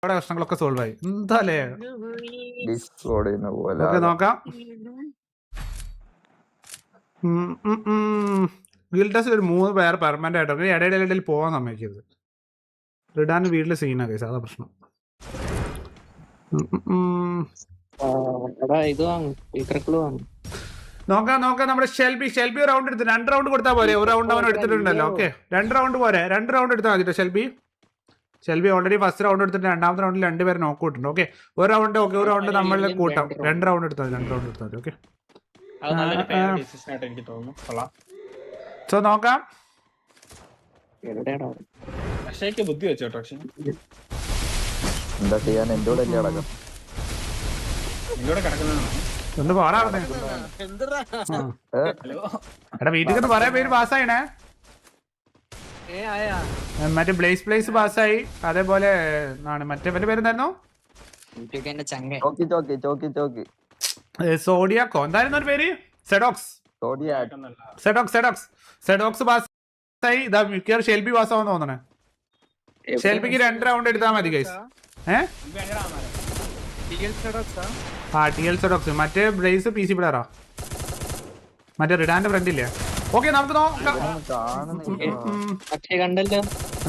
പ്രശ്നങ്ങളൊക്കെ സോൾവ് ആയി. എന്താല്ലേ നോക്കാം. ഗിൽഡസിൽ ഒരു 3 പേർ പെർമനന്റ് ആയിട്ടോ ഇടയിടയിൽ പോകാൻ സമ്മതിക്കരുത്. റിഡാൻ വീട്ടില് സീനാ കേസ്, അതാ പ്രശ്നം. നോക്കാം നമ്മുടെ ഷെൽബി റൗണ്ട് എടുത്ത് 2 റൗണ്ട് കൊടുത്താൽ പോരെ. ഒരു റൗണ്ട് അവൻ എടുത്തിട്ടുണ്ടല്ലോ. ഓക്കെ 2 റൗണ്ട് പോരെ, 2 റൗണ്ട് എടുത്താൽ മതിട്ടോ. ഷെൽബി ഓൾറെഡി ഫസ്റ്റ് റൗണ്ട് എടുത്തിട്ട് രണ്ടാമത്തെ റൗണ്ടിൽ 2 പേര് നോക്ക് ഔട്ടുണ്ട്. ഓക്കെ ഒരു റൗണ്ട് ഒരു റൗണ്ട് നമ്മൾ കൂട്ടാം. 2 റൗണ്ട് എടുത്താൽ മതി. ഓക്കെ സോ നോക്കാം. ബുദ്ധി വെച്ചോട്ടോ. എന്താ ചെയ്യാൻ എന്തോടല്ലേ അടക്കം ഒന്ന് പോരാ. എടാ വീട്ടിൽ പറയാൻ പേര് പാസ്സായിണേ. മറ്റേ പ്ലേസ് പാസ്സായി. അതേപോലെ മറ്റേ പേരെന്തായിരുന്നു? സോഡിയാക്കോ എന്തായിരുന്നു ഒരു പേര്? സെഡോക്സ് പാസ്സായി. ഇതാ മിക്കവാറും ഷെൽബി പാസ്സാവെന്ന് തോന്നണേ. ഷെൽബിക്ക് 2 റൗണ്ട് എടുത്താൽ മതി ഗൈസ്. ടിഎൽ സെഡോക്സ് മറ്റേ ബ്രേസ് PC പ്ലെയറാ, മറ്റേ റിഡാന്റെ ഫ്രണ്ട് ഇല്ലേ? ഓക്കെ നമുക്ക് നോക്കാം.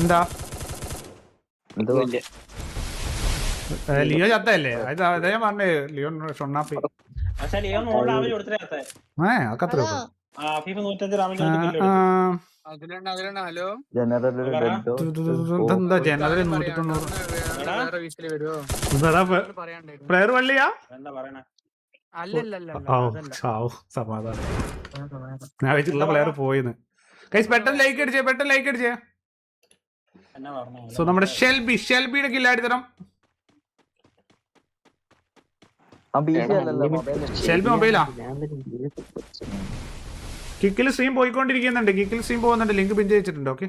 എന്താ ലിയോ ചത്തല്ലേ? അതേ പറഞ്ഞേ ലിയോ ഷൊണ്ണാപ്പി. എന്താ ജനറൽ 190 പ്ലെയർ വള്ളിയാ? സമാധാനം, ഞാൻ വെച്ചിട്ടുള്ള പ്ലെയർ പോയിന്ന്. പെട്ടെന്ന് ലൈക്ക് അടിച്ചേ. സോ നമ്മുടെ ഷെൽബിയുടെ കില്ലാടി തരം. ഷെൽബി മൊബൈലാ. കിക്കിൽ സ്ട്രീം പോയിക്കൊണ്ടിരിക്കുന്നുണ്ട്. ലിങ്ക് പിൻ ചെയ്തിട്ടുണ്ട്. ഓക്കെ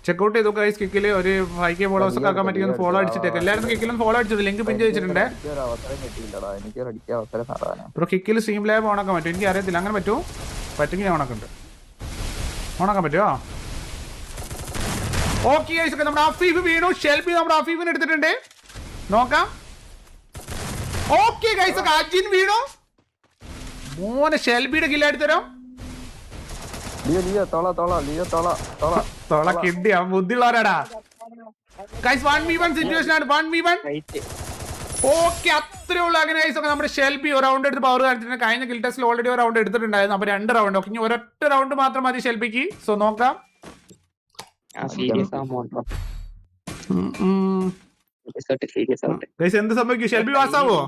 ചെക്കൗട്ട് ചെയ്തു ഗൈസ്. കിക്കിൽ ഒരു 5K ഫോളോവേഴ്സ് ഒക്കെ ആക്കാൻ പറ്റിയൊന്ന് ഫോളോ അടിച്ചിട്ടേക്ക്. എല്ലാവരും കിക്കിലും ഫോളോ അടിച്ചത് ലിങ്ക് പിൻ ചെയ്തിട്ടുണ്ട്. ഇപ്പോൾ കിക്കിൽ സ്ട്രീം ലൈവ് ഓണാക്കാൻ പറ്റും. എനിക്ക് അറിയത്തില്ല, അങ്ങനെ പറ്റുമോ? പറ്റുമെങ്കിൽ ഞാൻ ഓണാക്കാൻ പറ്റുമോ? ഓക്കെ ഗൈസ്, ഒക്കെ നമ്മുടെ അഫീഫ് വീണു. ഷെൽബി നമ്മുടെ അഫീഫിനെ എടുത്തിട്ടുണ്ട്. നോക്കാം. ഓക്കെ ഗൈസ്, ഒക്കെ അജിൻ വീണു. മോനെ ഷെൽബിയുടെ കില്ലാടി തരാം. കിട്ടിയ ബുദ്ധിയുള്ളവരാടാ ഗൈസ്. 1v1 സിറ്റുവേഷൻ ആണ്. 1v1. ഓക്കെ അത്രേ ഉള്ളൂ. അങ്ങനെ ഗൈസ് ഒക്കെ നമ്മുടെ ഷെൽബി ഒരു റൗണ്ട് എടുത്ത് പവർ കാണിച്ചിട്ടുണ്ട്. കഴിഞ്ഞ കിൽ ടെസ്റ്റിൽ ഓൾറെഡി ഒരു റൗണ്ട് എടുത്തിട്ടുണ്ടായിരുന്നു. അപ്പൊ 2 റൗണ്ട്. ഓക്കെ ഇനി ഒരൊറ്റ റൗണ്ട് മാത്രം മതി ഷെൽബിക്ക്. സോ നോക്കാം. എന്ത് സംഭവിക്കും? ഷെൽബി പാസ്സാവോ?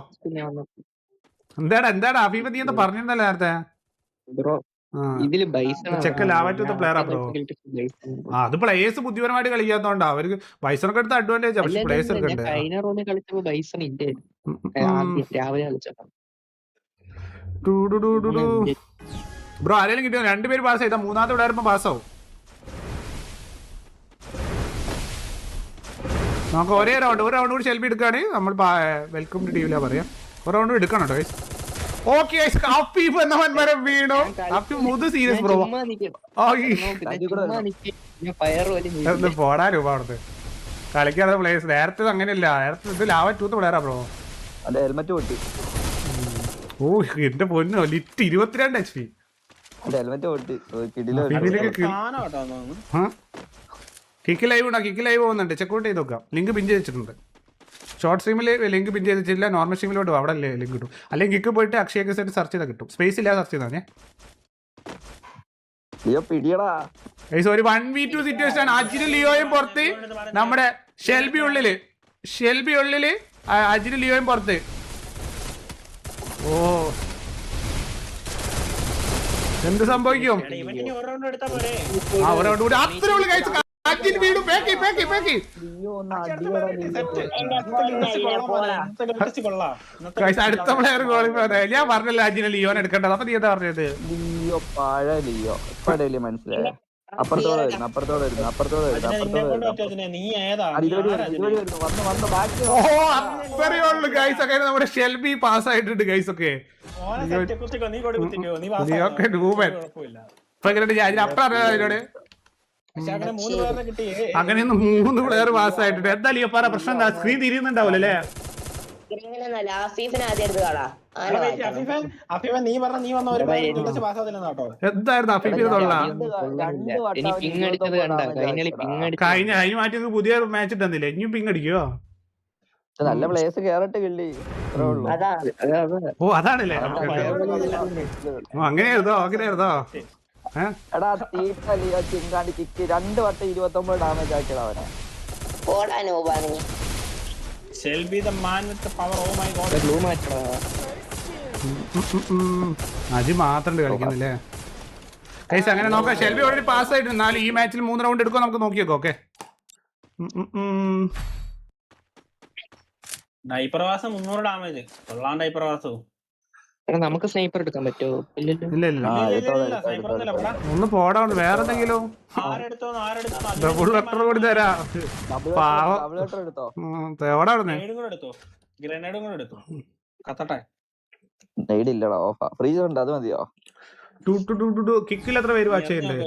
എന്താടാ അഫീഫ് നീ എന്താ പറഞ്ഞിരുന്നല്ലോ നേരത്തെ? ചെക്ക് ലാവാറ്റത്തെ പ്ലെയർ ബ്രോ. അത് പ്ലേയേഴ്സ് ബുദ്ധിപരമായിട്ട് കളിക്കാത്തോണ്ടാ. അവർക്ക് ബൈസണൊക്കെ എടുത്ത അഡ്വാൻറ്റേജ്. പക്ഷെ പ്ലേയേഴ്സ് എടുക്കണ്ടേ? ബ്രോ ആരെങ്കിലും കിട്ടിയോ? 2 പേര് പാസ് ചെയ്താ 3ാമത്തെ ഇവിടെ വരുമ്പോ പാസ്സാവും. നമുക്ക് ഒരു റൗണ്ട് കൂടി ഷെൽബി എടുക്കുകയാണെങ്കിൽ നമ്മൾ വെൽക്കം ടു ടീമിലാ പറയാം. ഒരു റൗണ്ട് എടുക്കണം കേട്ടോ. ഓക്കെ അഫീഫ് എന്നവൻ വരെ വീണു. അഫീഫ് മുത് സീരിയസ് ബ്രോ. പോടാ രൂപ അവിടുത്തെ കളിക്കാതെ പ്ലേയേഴ്സ്. നേരത്തെ അങ്ങനെയല്ല. നേരത്തെ ഇത് ലാവ 2 പ്ലെയറാ ബ്രോ. ഓ എന്റെ പൊന്നോ, ലിറ്റ് 22 HP. കിക്ക് ലൈവ് പോകുന്നുണ്ട്. ചെക്കൗട്ട് ചെയ്ത് നോക്കാം. ലിങ്ക് പിൻ ചെയ്തിട്ടുണ്ട്. ഷോർട്ട് സ്ട്രീമിൽ ലിങ്ക് പിൻ ചെയ്തിട്ടില്ല. നോർമൽ സ്ട്രീമിലോട്ട് അവിടെ ലിങ്ക് കിട്ടും. അല്ലെങ്കിൽ കിക്ക് പോയിട്ട് അക്ഷയ സെറ്റ് സെർച്ച് ചെയ്താൽ കിട്ടും. സ്പേസ് ഇല്ലാതെ സെർച്ച് ചെയ്താൽ ഒരു 1v2 സിറ്റുവേഷൻ ആണ്. അജിനും ലിയോയും പുറത്ത്, നമ്മുടെ ഷെൽബി ഉള്ളില് അജിനും ലിയോയും പുറത്ത്. ഓ എന്ത് സംഭവിക്കും? ഒരു റൗണ്ട് കൂടി അത്രേ ഉള്ളൂ ഗൈസ്. അടുത്ത പ്ലെയർ ഞാൻ പറഞ്ഞല്ലോ അജിനെ ലിയോൻ എടുക്കേണ്ടത്. അപ്പൊ നീ എന്താ പറഞ്ഞത്? മനസ്സിലായോ? നമ്മുടെ ഷെൽബി പാസ് ആയിട്ടുണ്ട് ഗൈസ് ഒക്കെ. അപ്പുറം അതിനോട് പക്ഷെ അങ്ങനെ 3 പേരെ കിട്ടി. അങ്ങനെ 3 പ്ലെയർ പാസ്സായിട്ടുണ്ട്. എന്താ ലിയോ പറ, പ്രശ്നം എന്താ? സ്ക്രീൻ തിരിയുന്നുണ്ടാവൂലേ അല്ലേ? ആഫീഫിനെ ആദ്യം എടുത്ത് കാണാ. അഫീഫ നീ പറഞ്ഞ നീ വന്ന ഒരു പാസ്സാതില്ലെന്ന് കേട്ടോ. എന്തായിരുന്നു അഫീഫിന് തൊള്ള? കഴിഞ്ഞ മാറ്റി പുതിയ മാച്ച് ഇട്ടെന്നില്ലേ? ഇനിയും പിങ് അടിക്കോ? നല്ല പ്ലേസ് കേറട്ട് കിള്ളി. അത്രേ ഉള്ളൂ. ഓ അതാണല്ലേ. അങ്ങനെയായിരുന്നോ? എടാ തീറ്റ ലിയോ ചിങ്കാണ്ടി കിക്ക് 2 വട്ടം 29 ഡാമേജ് ആക്കിയടാ അവനെ. ഓടാനോ പറഞ്ഞു. Shelby the man with the power. Oh my god. Blue മാറ്റടാ. അജി മാത്രം കളിക്കുന്നില്ലേ? കൈസ് അങ്ങനെ നോക്കാം. ഷെൽബി ഓൾറെഡി പാസ് ആയിട്ട്. എന്നാലും ഈ മാച്ചിൽ 3 റൗണ്ട് എടുക്കുമോ നമുക്ക് നോക്കി നോക്കാം. ഓക്കെ, ഡൈപ്രവാസം 300 ഡാമേജ് കൊള്ളാൻ. ഡൈപ്രവാസവും നമുക്ക് സ്നൈപ്പർ എടുക്കാൻ പറ്റുമോ? ഇല്ലല്ലോ. ഇല്ല ഒന്ന് പോടാണ്ട് വേറെ എന്തെങ്കിലും ഡബിൾ വെക്ടർ കൂടി തരാം. എടുത്തോ എവിടാ ഗ്രനേഡും കൂടെ എടുത്തു. കത്തട്ടെ. ഇല്ലടാ ഓഫാ ഫ്രീസ് ഉണ്ട്, അത് മതിയോ? കിക്കിൽ എത്ര പേര് വാച്ച് ചെയ്യുന്നുണ്ട്?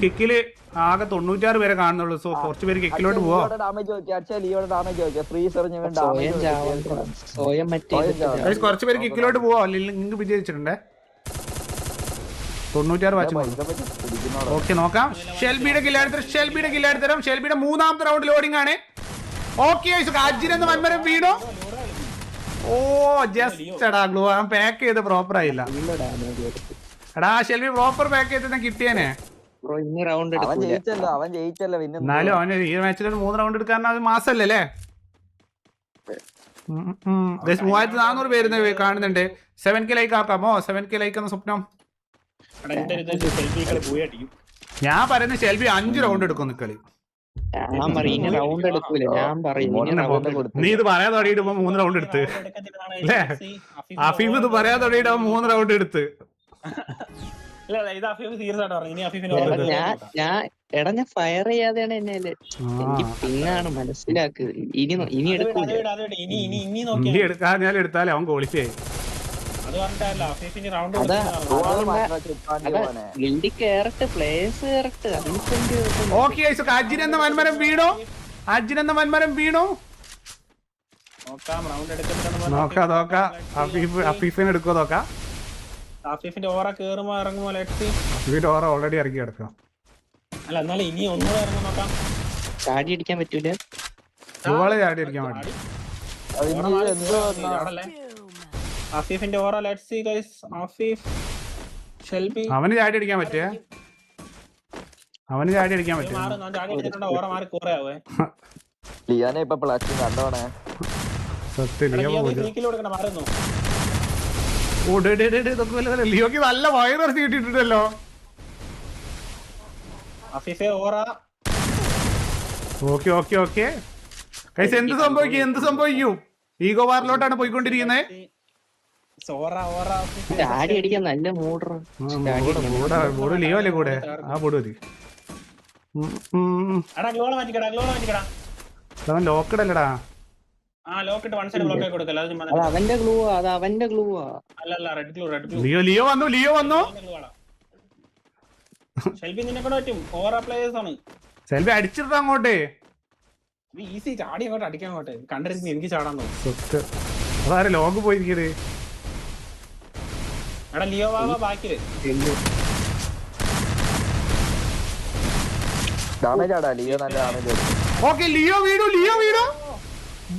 കിക്കില് ആകെ 96 പേരെ കാണുന്നുള്ളൂ. സോ കുറച്ച് പേര് കിക്കിലോട്ട് പോവാ. കുറച്ച് പേര് കിക്കിലോട്ട് പോവാ. ലിങ്ക് വിജയിച്ചിട്ടുണ്ടേ. 96 വാച്ച്. ഓക്കെ നോക്കാം. ഷെൽബിയുടെ കില്ലാടിത്തരം. ഷെൽബിയുടെ 3ാമത്തെ റൗണ്ട് ലോഡിംഗ് ആണ്. ഓക്കെ അജിനെന്ന് വൻമരം വീണു. ഓ ജസ്റ്റ് എടാ ഗ്ലൂ അവൻ പാക്ക് ചെയ്ത് പ്രോപ്പർ ആയില്ല. എടാ ഷെൽബി പ്രോപ്പർ പാക്ക് ചെയ്ത് കിട്ടിയേനെ. അവൻ ജയിച്ചല്ലോ. എന്നാലും അവന് ഈ മാച്ചിൽ 3 റൗണ്ട് എടുക്കാൻ അത് മാസല്ലേ? 3400 പേര് കാണുന്നുണ്ട്. 7K like ആക്കാമോ? 7K ലൈക്ക് എന്ന സ്വപ്നം. ഞാൻ പറയുന്നത് ഷെൽബി 5 റൗണ്ട് എടുക്കും കളി. നീ ഇത് പറയാൻ തുടങ്ങിയിട്ട് 3 റൗണ്ട് എടുത്ത് അല്ലേ? അഫീഫ് ഇത് പറയാൻ തുടങ്ങിയിട്ട് 3 റൗണ്ട് എടുത്ത്. ഞാൻ ഫയർ ചെയ്യാതെയാണ് എന്നെ. എനിക്ക് പിന്നാണ് മനസ്സിലാക്ക്. ഇനി എടുക്കൂല. ഇനി എടുക്കാൻ എടുത്താലേ അവൻ ക്വാളിഫൈ ആയി. ഓക്കെ അജിനെന്ന വൻമരം വീണു. നോക്കാം. അഫീഫിനെ എടുക്കോ നോക്കാം. അഫീഫിന്റെ ഓറ കേറുമ്പോ ഇറങ്ങുമോ? അഫീഫിന്റെ ഓറ ഓൾറെഡി ഇറക്കി കിടക്കാം. അല്ല എന്നാലും ഇനി ഒന്നുകൂടെ ഇറങ്ങും നോക്കാം. ചാടി അടിക്കാൻ പറ്റൂല. ചാടി അടിക്കാൻ പറ്റും. അഫീഫിന്റെ aura let's see guys. Afeef Shelby അവന് ചാടി അടിക്കാൻ പറ്റേ? മാറി ചാടി അടിച്ചിട്ടുണ്ടോ? ഓറ മാറി കുറയാവേ. ലിയാനെ ഇപ്പൊ പ്ലാസ്റ്റിക് കണ്ടോണേ. മാറുന്നു. ലിയോക്ക് നല്ല വയറ് കിട്ടിയിട്ടുണ്ടല്ലോ. ഓക്കെ എന്ത് സംഭവിക്കും? ഈഗോ വാറിലോട്ടാണ് പോയിക്കൊണ്ടിരിക്കുന്നത്. ചാടി അടിക്കാൻ നല്ല മൂഡ്. ലിയോ അല്ലേ കൂടെ? ആ ബോർഡ് മതി. അവൻ ലോക്കഡ് അല്ലടാ. അവന്റെ ഗ്ലൂവാ. ലിയോ വന്നു. സെൽഫി അടിച്ചിട്ടാ അങ്ങോട്ട്. ഈസി ചാടി അങ്ങോട്ട് അടിക്കാൻ അങ്ങോട്ട് കണ്ടിരുന്നു. എനിക്ക് ചാടാൻ തോന്നുന്നു. അതാരെ ലോഗ് പോയിരിക്കേ. എടാ ലിയോ വാ ബാക്കി. ഓക്കെ ലിയോ വീണു.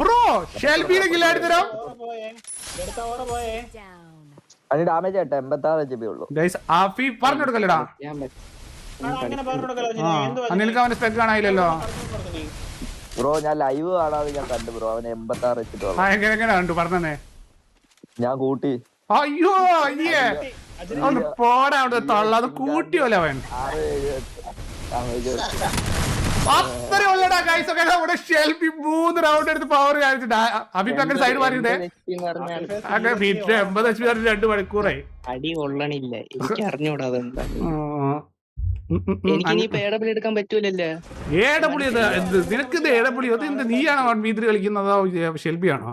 ബ്രോ ഷെൽബിയുടെ കില്ലാടിത്തരം. അതിന് ഡാമേജ് ആട്ടെ 86 GB ഉള്ളൂ. ആഫീഫ് പറഞ്ഞു കൊടുക്കല്ലടാ. നിനക്ക് അവന്റെ സ്പെക്ക് കാണാനില്ലല്ലോ ബ്രോ. ഞാൻ ലൈവ് കാണാതെ ഞാൻ കണ്ടു ബ്രോ. അവന് 86 വെച്ചിട്ടുള്ളൂ. എങ്ങനെ കണ്ടു പറഞ്ഞേ? ഞാൻ കൂട്ടി. അയ്യോ പോടാ അവിടെ തള്ള. അത് കൂട്ടിയോല അവൻ. അത്ര ഉള്ളടാ ഗൈസ്. ഒക്കെ ഷെൽബി 3 റൗണ്ട് എടുത്ത് പവർ കാണിച്ചിട്ട് അഭിപ്രായ അങ്ങനെ സൈഡ് മാറിയതേ. 80 HP 2 മണിക്കൂറായി. അടി കൊള്ളണില്ല. എനിക്ക് അറിഞ്ഞൂടാ അതെന്താ. എനിക്ക് എഡബ്ല്യൂ എടുക്കാൻ പറ്റൂലല്ലേ? നിനക്ക് ഇത് എഡബ്ല്യൂ? അത് നീയാണോ V3 കളിക്കുന്നതോ ഷെൽബിയാണോ?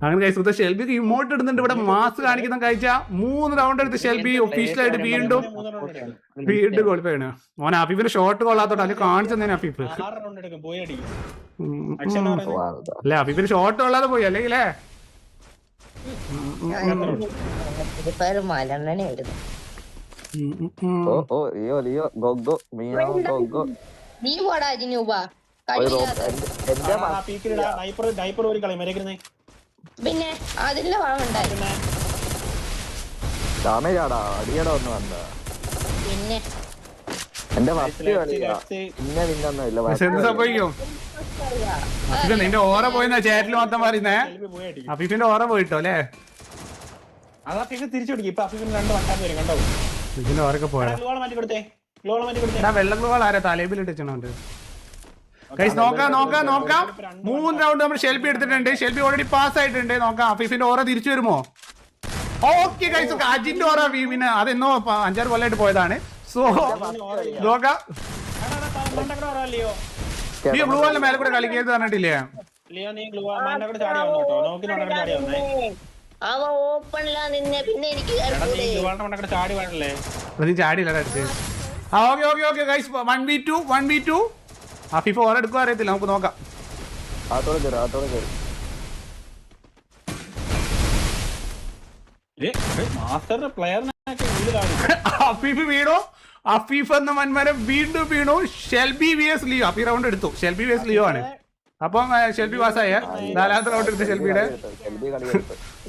അങ്ങനെ കഴിച്ചു ഷെൽബിക്ക് ഇമോട്ട് ഇടുന്നുണ്ട് ഇവിടെ മാസ് കാണിക്കുന്ന കഴിച്ച 3 റൗണ്ട് എടുത്ത് ഷെൽബി ഒഫീഷ്യലായിട്ട് വീണ്ടും ക്വാളിഫൈ മോൻ അഫീഫിന് ഷോട്ട് കൊള്ളാത്തോട്ട് അതിൽ കാണിച്ചെന്നേനെ അഫീഫ് 6 റൗണ്ട് എടുക്കും പോയി അടിക്കും അല്ലെ അഫീഫിന് ഷോട്ട് കൊള്ളാതെ പോയി അല്ലെങ്കിലേ മലണ്ണനെ വരുന്നു. ഓ ലിയോ ലിയോ ഗോഗോ മീനോ ഗോഗോ നീ പോടാ അജിനൂബ. എന്റെ ഡൈപ്പർ ഒരു കളി മരക്കുന്നേ പിന്നെ അതിന്റെ ഭാഗമുണ്ടായി. ഡാമേജ് ആടാ അടിയടാ ഒന്ന് വന്ന പിന്നെ എന്റെ ഫസ്റ്റ് കളിയാ പിന്നെ പിന്നൊന്നും ഇല്ല പക്ഷെ എന്ത് സംഭവിക്കും അഫീഫ് നിന്റെ ഓറ പോയെന്നാ ചാറ്റിൽ മൊത്തം പറയുന്നേ അഫീഫിന്റെ ഓറ പോയിട്ടോ അല്ലേ അതാ തിരിച്ചു പിടിക്കും ഇപ്പൊ അഫീഫിന് 2 വട്ടാൻ വരും കണ്ടോ ഇതിന്റെ ഓരൊക്കെ പോയാ മാറ്റി കൊടുത്തേ മാറ്റി കൊടുത്തേ വെള്ളഗ്ലോൾ ആരാ തലേബിൽ ഇട്ടിട്ടുണ്ട് ഗൈസ് നോക്കാം 3 റൗണ്ട് നമ്മൾ ഷെൽബി എടുത്തിട്ടുണ്ട് ഷെൽബി ഓൾറെഡി പാസ് ആയിട്ടുണ്ട് നോക്കാം അഫീഫിന്റെ ഓറ തിരിച്ചു വരുമോ ഓക്കെ ഗൈസ് അജിന്റെ ഓറ വീമിന് അതെന്നോ 5-6 കൊല്ലമായിട്ട് പോയതാണ് സോ നോക്കാം നീ ബ്ലൂ വാളിന്റെ മേലെ കൂടെ കളിക്കരുത് പറഞ്ഞിട്ടില്ലേ അവ ഓപ്പണിലാ നിന്നെ പിന്നെ എനിക്ക് നീ ചാടിയില്ല അടുത്ത് ഓക്കെ ഗൈസ് 1v2 അഫീഫ് ഓറ എടുക്കുക അറിയത്തില്ല നമുക്ക് നോക്കാം അഫീഫ് വീണോ അഫീഫ് എന്ന മന്മരം വീണ്ടും വീണു ഷെൽബി വിഎസ് ലിയോ അഫീ റൗണ്ട് എടുത്തു ഷെൽബി വിഎസ് ലിയോ ആണ് അപ്പം ഷെൽബി പാസ്സായ 4ാമത്തെ റൗണ്ട് എടുത്ത് ഷെൽബിയുടെ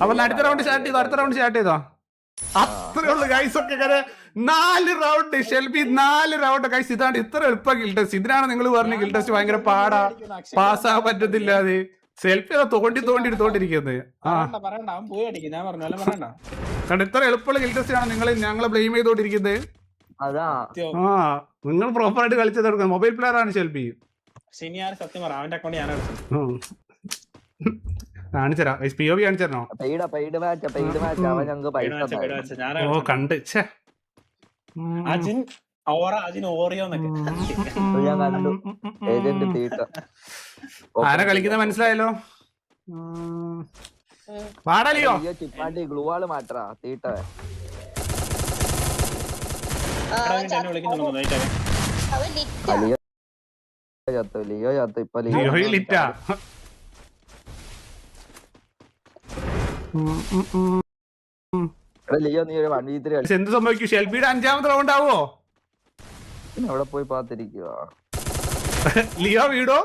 അപ്പൊ അടുത്ത റൗണ്ട് സ്റ്റാർട്ട് ചെയ്തോ അത്രേ ഉള്ളു ഗൈസ് ഒക്കെ 4 റൗണ്ട് ഷെൽബി 4 റൗണ്ട് ഗൈസ് ഇതാണ് ഇത്ര എളുപ്പം ഗിൽ ടെസ്റ്റ് ഇതിനാണ് നിങ്ങൾ പറഞ്ഞ ഗിൽ ടെസ്റ്റ് ഭയങ്കര പാടാ പാസ്സാകാൻ പറ്റത്തില്ല അത് സെൽഫി തോണ്ടി എടുത്തോണ്ടിരിക്കുന്നത് കാരണം ഇത്ര എളുപ്പമുള്ള ഗിൽ ടെസ്റ്റ് ആണ് നിങ്ങൾ ഞങ്ങളെ ബ്ലെയിം ചെയ്തോണ്ടിരിക്കുന്നത് നിങ്ങൾ പ്രോപ്പർ ആയിട്ട് കളിച്ചത് മൊബൈൽ പ്ലെയർ ആണ് ഷെൽബി കാണിച്ചരാ POV കാണിച്ചോ ഓ കണ്ട് ആരാ കളിക്കുന്ന മനസ്സിലായല്ലോ പാടലിയോ ഗ്ലൂവാള് മാറ്റാ തീട്ട ലിയോ ചത്തു ഇപ്പൊ ലിറ്റാ ലിയോ നീ ഒരു 1v3 എന്ത് സംഭവിക്കും ഷെൽബിയുടെ 5ാമത്തെ റൗണ്ട് ആവോ അവിടെ പോയി പാത്തിരിക്കുക ലിയോ വീടോ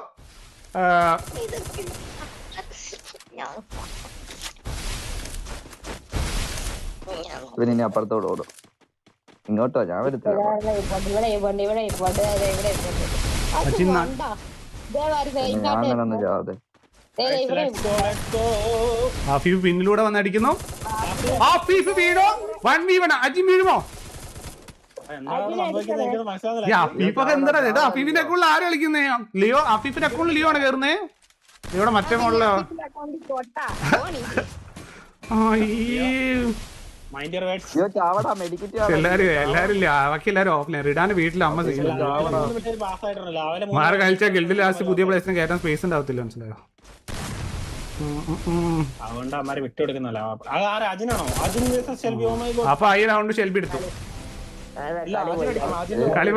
ഇവനി അപ്പുറത്തോട് ഓടും ഇങ്ങോട്ടോ ഞാൻ വരത്തില്ല ഞാൻ അങ്ങനെ ജാതെ അഫീഫ് പിന്നിലൂടെ വന്നടിക്കുന്നു അഫീഫ് വീണോ 1v1 അജി വീഴുമോ അഫീഫൊക്കെ എന്താ ഇത് അഫീഫിന്റെ അക്കൗണ്ടിൽ ആര് കളിക്കുന്നേ ലിയോ അഫീഫിന്റെ അക്കൗണ്ടിൽ ലിയോ ആണ് കയറുന്നേ ലിയോടെ മറ്റേ മോളിലോ എല്ലാരും ബാക്കി എല്ലാരും ഓഫ്ലൈൻ റിഡാന്റെ വീട്ടിൽ അമ്മ മാറി കളിച്ചാൽ ഗിൽഡിൽ ലാസ്റ്റ് പുതിയ പ്ലേസിന് കയറ്റാൻ സ്പേസ് ഉണ്ടാവത്തില്ല മനസ്സിലായോ അതുകൊണ്ട് അമ്മമാരെ വിട്ടുകൊടുക്കുന്നല്ലോ അപ്പൊ ഈ റൗണ്ട് ഷെൽബി എടുത്തു കളി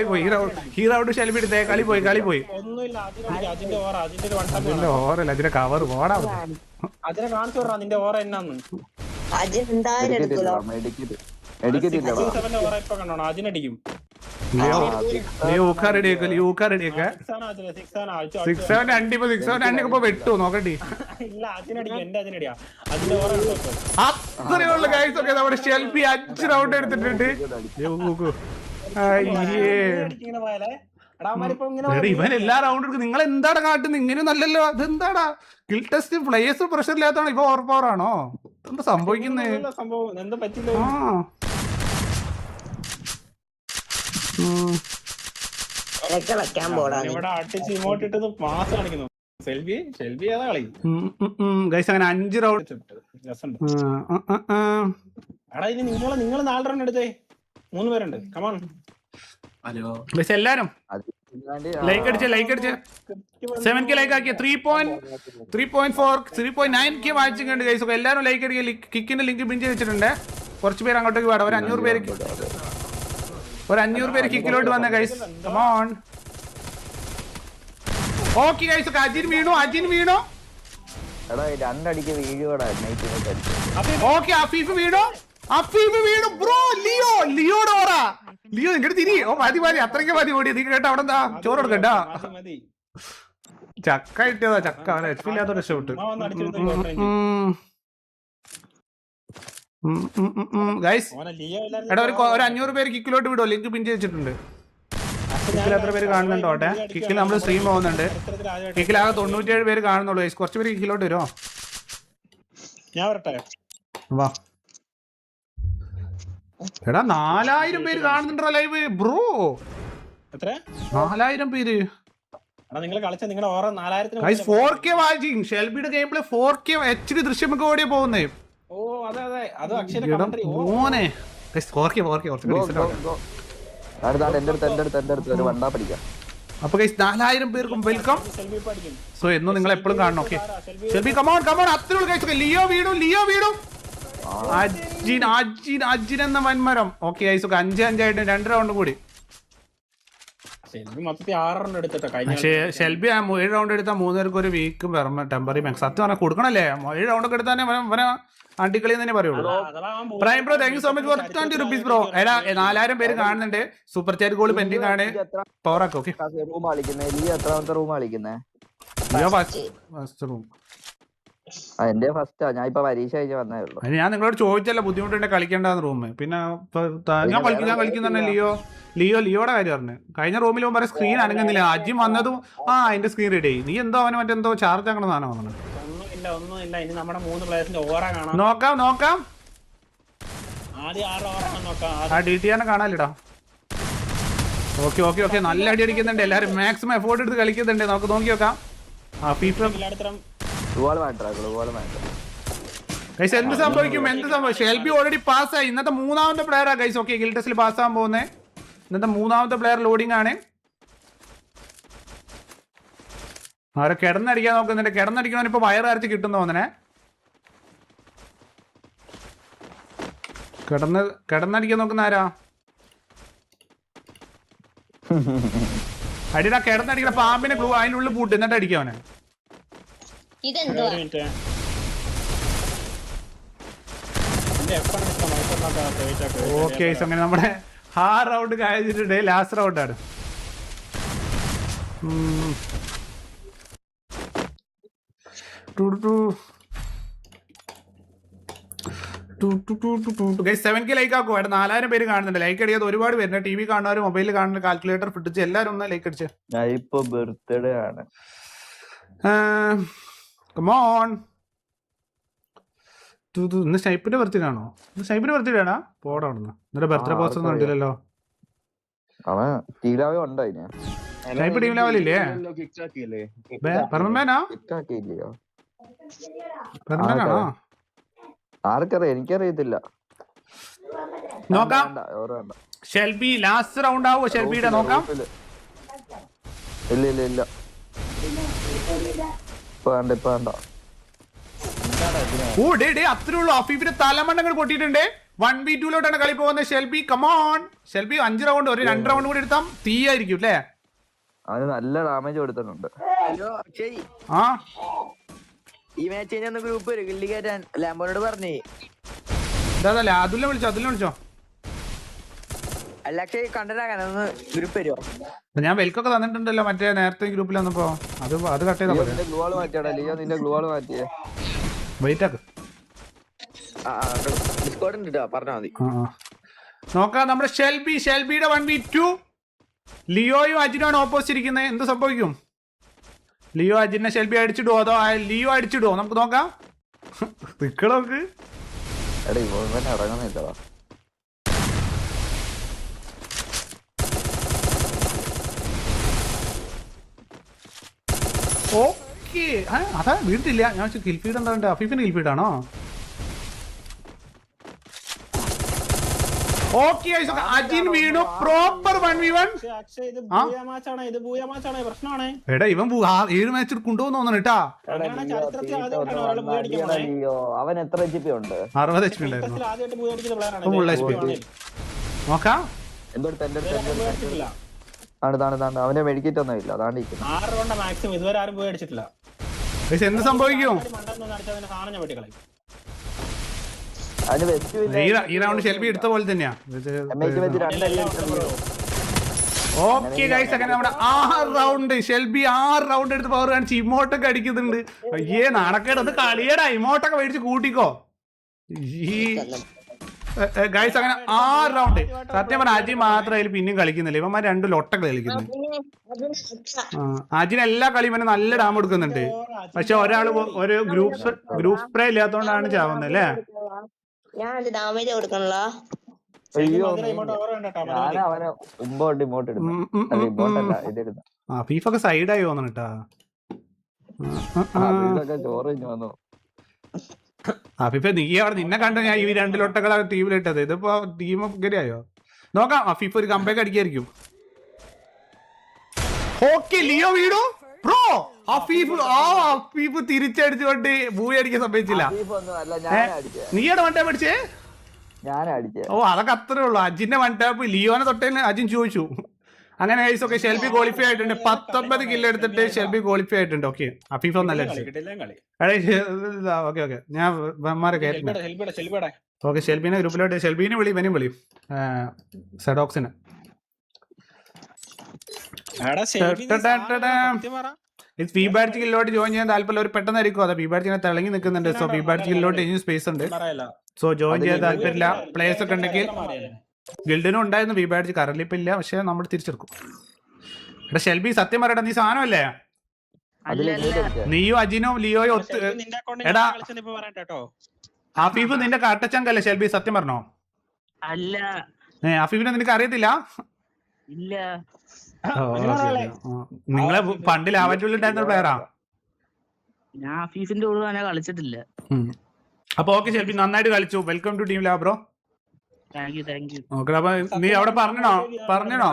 പോയി ഈ റൗണ്ട് ഷെൽബി എടുത്തേ കളി പോയി അതിന്റെ ഓറല്ല അതിന്റെ കവർ പോടാ അതിനെ കാണിച്ചു വിടാ നിന്റെ ഓറ എന്നാന്ന് അതിനടിക്കും വെട്ടു നോക്കട്ടെ അത്രയുള്ള ഗൈസ് ഒക്കെ നമ്മുടെ ഷെൽബി 5 റൗണ്ട് എടുത്തിട്ടുണ്ട് ഇവൻ എല്ലാ റൗണ്ട് എടുക്കും നിങ്ങൾ എന്താണ് കാട്ടുന്നത് ഇങ്ങനെ നല്ലല്ലോ അതെന്താടാ ഗിൽ ടെസ്റ്റ് പ്ലേയേഴ്സ് പ്രഷർ ഇല്ലാത്തതാണോ ഇപ്പൊ ഓവർ പവർ ആണോ എന്താ സംഭവിക്കുന്നേ ഗൈസ് അങ്ങനെ 5 റൗണ്ട് നിങ്ങൾ 4 റൺ എടുത്തേ 3 പേരുണ്ട് കമോൺ എല്ലാരും ലൈക്ക് അടിച്ച് 7K ലൈക്ക് ആക്കിയ 3.9K വാച്ചിങ് ഉണ്ട് ഗൈസ്. എല്ലാവരും ലൈക്ക് അടിക്കുക. കിക്കിന്റെ ലിങ്ക് പിൻ ചെയ്ത് വെച്ചിട്ടുണ്ട്. കുറച്ച് പേര് അങ്ങോട്ടേക്ക് വേണം. ഒരു 500 പേര് കിക്കിലോട്ട് വന്ന guys. Come on. Okay guys, Ajin വീണു. രണ്ടടിക്ക് വീഴുവടാ. ഓക്കെ അഫീഫ് വീണു ബ്രോ. ലിയോടെ ഓറ. ലിയോ ഇങ്ങോട്ട് തിരി. ഓ മതി അത്രയ്ക്ക് മതി ഓടി. നീ കേട്ടോ അവിടെ എന്താ ചോറ് കൊടുക്കട്ടാ. ചക്ക കിട്ടിയതാ. ചക്ക എച്ച് പി ഇല്ലാത്ത രക്ഷപ്പെട്ട്. ഗൈസ് എടാ ഒരു 500 പേര് കിക്കിലോട്ട് വിടോ. ലിങ്ക് പിൻ ചെയ്തിട്ടുണ്ട്. കിക്കിൽ എത്ര പേര് കാണുന്നുണ്ടോ? കിക്കിൽ നമ്മൾ സ്ട്രീം പോകുന്നുണ്ട്. കിക്കിൽ ആകെ 97 പേര് കാണുന്നുള്ളൂ. കുറച്ച് പേര് കിക്കിലോട്ട് വരുമോ? ഞാൻ വരട്ടെ. വാ എടാ 4000 പേര് കാണുന്നുണ്ടോ ലൈവ് ബ്രോ? എത്ര? 4000 പേര്. നിങ്ങൾ കളിച്ച നിങ്ങളുടെ ഓരോ 4000 ഗൈസ് 4K വാച്ചിങ്. ഷെൽബിയുടെ ഗെയിം പ്ലേ 4K HD ദൃശ്യമൊക്കെ ഓടിയ പോകുന്നേ. ഓ അതെ അത് അക്ഷര കമന്ററി. മോനെ ഗൈസ് 4K കുറച്ച് എന്റെ അടുത്ത് ഒരു വണ്ടാ പഠിക്കാം. അപ്പൊ ഗൈസ് 4000 പേർക്കും വെൽക്കം. സോ എന്നും നിങ്ങൾ എപ്പോഴും കാണണം. ഓക്കെ ഷെൽബി കമോൺ അത്രയുള്ളൂ ഗൈസ്. ലിയോ വീടും അജിൻ എന്ന വൻമരം. ഓക്കെ ഗൈസ് 5-5 ആയിട്ട് 2 റൗണ്ട് കൂടി. മൊത്തത്തിൽ 6 റൗണ്ട് എടുത്തിട്ടോ കഴിഞ്ഞ. പക്ഷേ ഷെൽബി 7 റൗണ്ട് എടുത്താൽ 3 പേർക്ക് ഒരു വീക്ക് ടെമ്പററി മാക്സ്. സത്യം പറഞ്ഞാൽ കൊടുക്കണല്ലേ. 7 റൗണ്ട് ഒക്കെ എടുത്താൽ അടിക്കളി തന്നെ പറയുള്ളൂ. Prime bro thank you so much for 20 rupees bro. എടാ 4000 പേര് കാണുന്നുണ്ട്. സൂപ്പർ ചാറ്റ് ഗോൾ പെൻഡിങ് ആണ്. പവർ ആക്കും. ഓക്കെ റൂം കളിക്കുന്നേ. എത്രാമത്തെ റൂം കളിക്കുന്നേ? First room. എന്റെ ഫസ്റ്റാ. ഞാൻ ഇപ്പൊ പരീക്ഷ കഴിഞ്ഞ് വന്നേ ഉള്ളൂ. ഞാൻ നിങ്ങളോട് ചോദിച്ചല്ല ബുദ്ധിമുട്ടുണ്ട് കളിക്കേണ്ടെന്ന് റൂം. പിന്നെ ഞാൻ കളിക്കുന്ന ലിയോടെ കാര്യം പറഞ്ഞു. കഴിഞ്ഞ റൂമിൽ പറയാൻ സ്ക്രീൻ അനങ്ങുന്നില്ല. അജിം വന്നതും അതിന്റെ സ്ക്രീൻ റെഡി ആയി. നീ എന്തോ അവന് മറ്റെന്തോ ചാർജ് ആക്കണ സാധനം വന്നത്. ഒന്നുമില്ല. ഇനി നമ്മുടെ 3 പ്ലേയേഴ്സിന്റെ ഓറ കാണാം. നോക്കാം. ആദ്യം 6 ഓറ നോക്കാം. ആ DTR കാണാലിടാ. ഓക്കെ നല്ല അടി അടിക്കുന്നുണ്ട്. എല്ലാരും മാക്സിമം എഫോർട്ട് എടുത്ത് കളിക്കുന്നുണ്ട്. നമുക്ക് നോക്കി നോക്കാം. എന്ത് സംഭവിക്കും? ഷെൽബി ഓൾറെഡി പാസ്സായി. ഇന്നത്തെ 3ാമത്തെ പ്ലെയറാ ഗൈസ്. ഓക്കെ ഗിൽ ടെസ്റ്റിൽ പാസ്സാകാൻ പോകുന്നത്. ഇന്നത്തെ 3ാമത്തെ പ്ലെയർ ലോഡിംഗ് ആണ്. അവരെ കിടന്നടിക്കാൻ നോക്കുന്നുണ്ട്. കിടന്നടിക്കണവനിപ്പോ വയറരച്ച് കിട്ടുന്ന തോന്നണേ. കിടന്നടിക്കാൻ നോക്കുന്ന ആരാ? അടിടാ കിടന്നടിക്കണ പാമ്പിനെ ഗ്ലൂ അതിനുള്ളിൽ പൂട്ട് എന്നിട്ട് അടിക്കവനെ. ഓക്കെ അങ്ങനെ നമ്മുടെ 6 റൗണ്ട് കഴിഞ്ഞിട്ടുണ്ട്. ലാസ്റ്റ് റൗണ്ടാണ്. ഗൈസ് 7K ലൈക്ക് ആക്കും. അവിടെ 4000 പേര് കാണുന്നുണ്ട്. ലൈക്ക് അടിക്കാതെ ഒരുപാട് പേരുണ്ട്. TV കാണുന്നവർ, മൊബൈലിൽ കാണുന്ന, കാൽക്കുലേറ്റർ പിടിച്ച് എല്ലാവരും ഒന്ന് ലൈക്ക് അടിച്ച്. ഇപ്പൊ ബർത്ത്ഡേ ആണ്. കമോൺ. ഇന്ന് സ്നൈപ്പിന്റെ ബർത്ത്ഡേ ആണോ? സ്നൈപ്പിന്റെ ബർത്ത്ഡേ ആണോ? പോടാ അവിടുന്ന്. എന്നിട്ട് ബർത്ത്ഡേ പോസ്റ്റർ ഒന്നും കണ്ടില്ലല്ലോ. സ്നൈപ്പ് ടീം ലെവലില്ലേ? പെർമനാണോ? ആർക്കറിയാം? എനിക്കറിയത്തില്ല. നോക്കാം. ഷെൽബി ലാസ്റ്റ് റൗണ്ട് ആവോ? ഷെൽബിയുടെ നോക്കാം. ഇല്ല ഓ ഡേ അത്രേ ഉള്ളൂ. അഫീഫിന്റെ തലമണ്ടങ്ങൾ പൊട്ടിയിട്ടുണ്ട്. 1v2 കളി പോകുന്നത്. Shelby come on. ഷെൽബി 5 റൗണ്ട്, ഒരു 2 റൗണ്ട് കൂടി എടുത്താൽ തീയായിരിക്കും അല്ലേ? അത് നല്ല ഡാമേജ് കൊടുത്തിട്ടുണ്ട്. ഹലോ അക്ഷയ്, ഈ മാച്ച് കഴിഞ്ഞ ഗ്രൂപ്പ് വരും. ഗില്ലി കയറ്റാൻ ലാംബോനോട് പറഞ്ഞേ. അതുല്ലെ വിളിച്ചോ. അല്ല അക്ഷയ് കണ്ടനാകാൻ ഒന്ന് ഗ്രൂപ്പ് വരുമോ? ഞാൻ വെൽക്കൊക്കെ തന്നിട്ടുണ്ടല്ലോ മറ്റേ നേരത്തെ ഗ്രൂപ്പിൽ വന്നപ്പോ. അത് കട്ട് ചെയ്താ വെയിറ്റ് ആക്ക്. നോക്കാം. നമ്മുടെ ഷെൽബിയുടെ 1v2. ലിയോയും അജിനുമാണ് ഓപ്പോസിറ്റ് ഇരിക്കുന്നത്. എന്ത് സംഭവിക്കും? ലിയോ അജിനെ ഷെൽബി അടിച്ചിടുവോ അതോ ലിയോ അടിച്ചിടുവോ? നമുക്ക് നോക്കാം. നിക്കളോക്ക് ഓക്കെ. അതാ വീട്ടില്ല. ഞാൻ കിൽഫീഡ് എന്താ? അഫീഫിന്റെ കിൽഫീഡാണോ? ഓക്കെ അജിൻ വീണു പ്രോപ്പർ 1v1. അക്ഷയ് ഇത് ബൂയാമാച്ചാണ്, ഇത് ബൂയാമാച്ചാണ്, പ്രശ്നമാണ്. എടാ ഇവൻ 7 മാച്ച് കൊണ്ടുപോകുന്നു തോന്നുന്നു കേട്ടാ. അങ്ങനെയാണ് ചരിത്രത്തിൽ ആദ്യമായിട്ടാണ് ഒരാൾ ബൂയ അടിക്കാൻ പോണേ. അയ്യോ അവൻ എത്ര HP ഉണ്ട്? 60 HP ഉണ്ടായിരുന്നു. ചരിത്രത്തിൽ ആദ്യമായിട്ട് ബൂയ അടിക്കുന്ന പ്ലെയറാണ്. ഇപ്പൊ full HP. നോക്കാം. അടിച്ചിട്ടില്ല. ആണ് അവന്റെ മെഡിക്കേറ്റ് ഒന്നും ഇല്ല. അതാണ് 6 റൗണ്ട് മാക്സിമം ഇതുവരെ ആരും ബൂയ അടിച്ചിട്ടില്ല. പക്ഷെ എന്ത് സംഭവിക്കും? മണ്ടൊന്നും അടിച്ചതിന് സാധനം ഞാൻ വെട്ടിക്കളയും. അതിന് വെച്ചു ഈ റൗണ്ട് ഷെൽബി എടുത്ത പോലെ തന്നെയാ. ഓക്കെ ഗൈസ്, അങ്ങനെ നമ്മുടെ 6 റൗണ്ട് ഷെൽബി 6 റൗണ്ട് എടുത്ത് പവർ കാണിച്ച് ഇമോട്ടൊക്കെ അടിക്കുന്നുണ്ട്. അയ്യേ നാണക്കേട്, ഒന്ന് കളിയടാ, ഇമോട്ടൊക്കെ മേടിച്ച് കൂട്ടിക്കോ. ഈ ഗൈസ് അങ്ങനെ 6 റൗണ്ട്. സത്യം പറഞ്ഞ അജി മാത്രം അതിൽ പിന്നെയും കളിക്കുന്നില്ല, ഇവന്മാർ 2 ലൊട്ടൊക്കെ കളിക്കുന്നു. അജിന് എല്ലാ കളിയും പിന്നെ നല്ല ഡാം എടുക്കുന്നുണ്ട്. പക്ഷെ ഒരാള് ഒരു ഗ്രൂപ്പ് സ്പ്രേ ഇല്ലാത്തോണ്ടാണ് ചാവുന്നത് അല്ലേ? ഞാൻ ഡാമേജ് കൊടുക്കണല്ലോ. അയ്യോ ഇങ്ങോട്ട് ഓവർ കണ്ടോ. ഞാൻ അവനെ ഇമ്പോർട്ട് ഇടുന്നു. അല്ല ഇമ്പോർട്ടല്ല ഇതെടുന്നു. ഫീഫൊക്കെ സൈഡായി തോന്നണം കേട്ടാ. ഇതൊക്കെ ചോറ് ഇഞ്ഞു വന്നു. അഫീഫ നീ അവിടെ നിന്നെ കണ്ട ഞാൻ ഈ 2 ലൊട്ടകളാണ് ടീമിലിട്ടത്. ഇതിപ്പോ ടീം ഗരിയായോ നോക്കാം. അഫീഫ് ഒരു കമ്പേക്ക് അടിക്കായിരിക്കും. ഓക്കെ ലിയോ വീണു ബ്രോ. അഫീഫ് തിരിച്ചടിച്ചുകൊണ്ട് ഭൂമി അടിക്കാൻ സംഭവിച്ചില്ല. നീയാണ് വൺ ടാപ്പ് അടിച്ചേ? ഓ അതൊക്കെ അത്രേ ഉള്ളൂ. അജിന്റെ വൺ ടാപ്പ് ലിയോനെ തൊട്ടേന്ന് അജിൻ ചോദിച്ചു. അങ്ങനെ ഗൈസ് ഓക്കെ ഷെൽബി ക്വാളിഫൈ ആയിട്ടുണ്ട്. 19 കില്ല് എടുത്തിട്ട് ഷെൽബി ക്വാളിഫൈ ആയിട്ടുണ്ട്. ഓക്കെ അഫീഫ് ഒന്നല്ല ഓക്കെ ഞാൻ ഓക്കെ ഷെൽബിനെ ഗ്രൂപ്പിലോട്ട് ഷെൽബിനെ വിളി ഇവനും വിളിയും സെഡോക്സിന്. പി ബാഡ്ജ് കില്ലോട്ട് ജോയിൻ ചെയ്യാൻ താല്പര്യം ഒരു പെട്ടെന്നായിരിക്കും. അതെ പി ബാഡ്ജിനെ തിളങ്ങി നിൽക്കുന്നുണ്ട്. സോ പി ബാഡ്ജ് കില്ലോട്ട് ഇനി സ്പേസ് ഉണ്ട്. സോ ജോയിൻ ചെയ്യാൻ താല്പര്യമില്ല. പ്ലേയേഴ്സ് ഒക്കെ ഉണ്ടെങ്കിൽ ഗിൽഡിനും ഉണ്ടായിരുന്നു പി ബാഡ്ജ്, കറന്റ് ഇപ്പൊ ഇല്ല. പക്ഷെ നമ്മൾ തിരിച്ചെടുക്കും. എടാ ഷെൽബി സത്യം പറയട്ടെ, നീ സാധനമല്ലേ? നീയോ അജിനോ ലിയോയോ എടാ അഫീഫ് നിന്റെ കട്ടച്ചങ്കല്ലേ ഷെൽബി? സത്യം പറഞ്ഞോ? അല്ല അഫീഫിനെ നിനക്ക് അറിയത്തില്ല? ഇല്ല. നിങ്ങളെ പണ്ട് ലാവറ്റുള്ളിട്ടായിരുന്ന പ്ലെയറാ. ഞാൻ അഫീഫിന്റെ കൂടെ തന്നെ കളിച്ചിട്ടില്ല. അപ്പൊ ഓക്കെ ഷെൽബി നന്നായിട്ട് കളിച്ചു. വെൽക്കം ടു ടീം ലാബ്രോ. Thank you. ഓക്കെ അപ്പൊ നീ അവിടെ പറഞ്ഞോ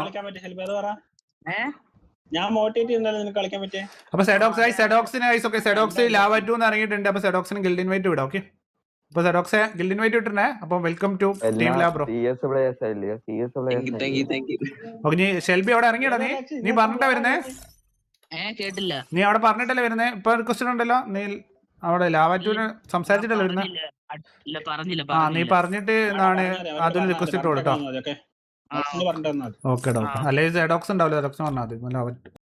ഞാൻ മോട്ടിവേറ്റ് ചെയ്യുന്നല്ലോ നിനക്ക് കളിക്കാൻ പറ്റേ. അപ്പൊ സെഡോക്സ് ലാവറ്റു എന്ന് ഇറങ്ങിയിട്ടുണ്ട്. അപ്പൊ സെഡോക്സിന് ഗിൽഡ് ഇൻവൈറ്റ് വിടാം. ഓക്കെ അപ്പൊ സെഡോക്സ് ഗിൽഡ് ഇൻവൈറ്റ് വിട്ടിട്ടുണ്ടേ. അപ്പൊ വെൽക്കം ടു ടീം ലാബ്രോ. ഓക്കെ നീ ഷെൽബി അവിടെ ഇറങ്ങിയിടാ. നീ പറഞ്ഞിട്ടാ വരുന്നേ? കേട്ടില്ല. നീ അവിടെ പറഞ്ഞിട്ടല്ലേ വരുന്നേ? ഇപ്പൊ ക്വസ്റ്റ്യൻ ഉണ്ടല്ലോ, നീ അവിടെ ലാവറ്റൂന് സംസാരിച്ചിട്ടല്ലേ വരുന്നേ? നീ പറഞ്ഞിട്ട് എന്താണ് അതിൽ റിക്വസ്റ്റ് ഇട്ടോ കേട്ടോ. ഓക്കെ അല്ലെങ്കിൽ സെഡോക്സ് ഉണ്ടാവില്ല, സെഡോക്സ് പറഞ്ഞാൽ മതി.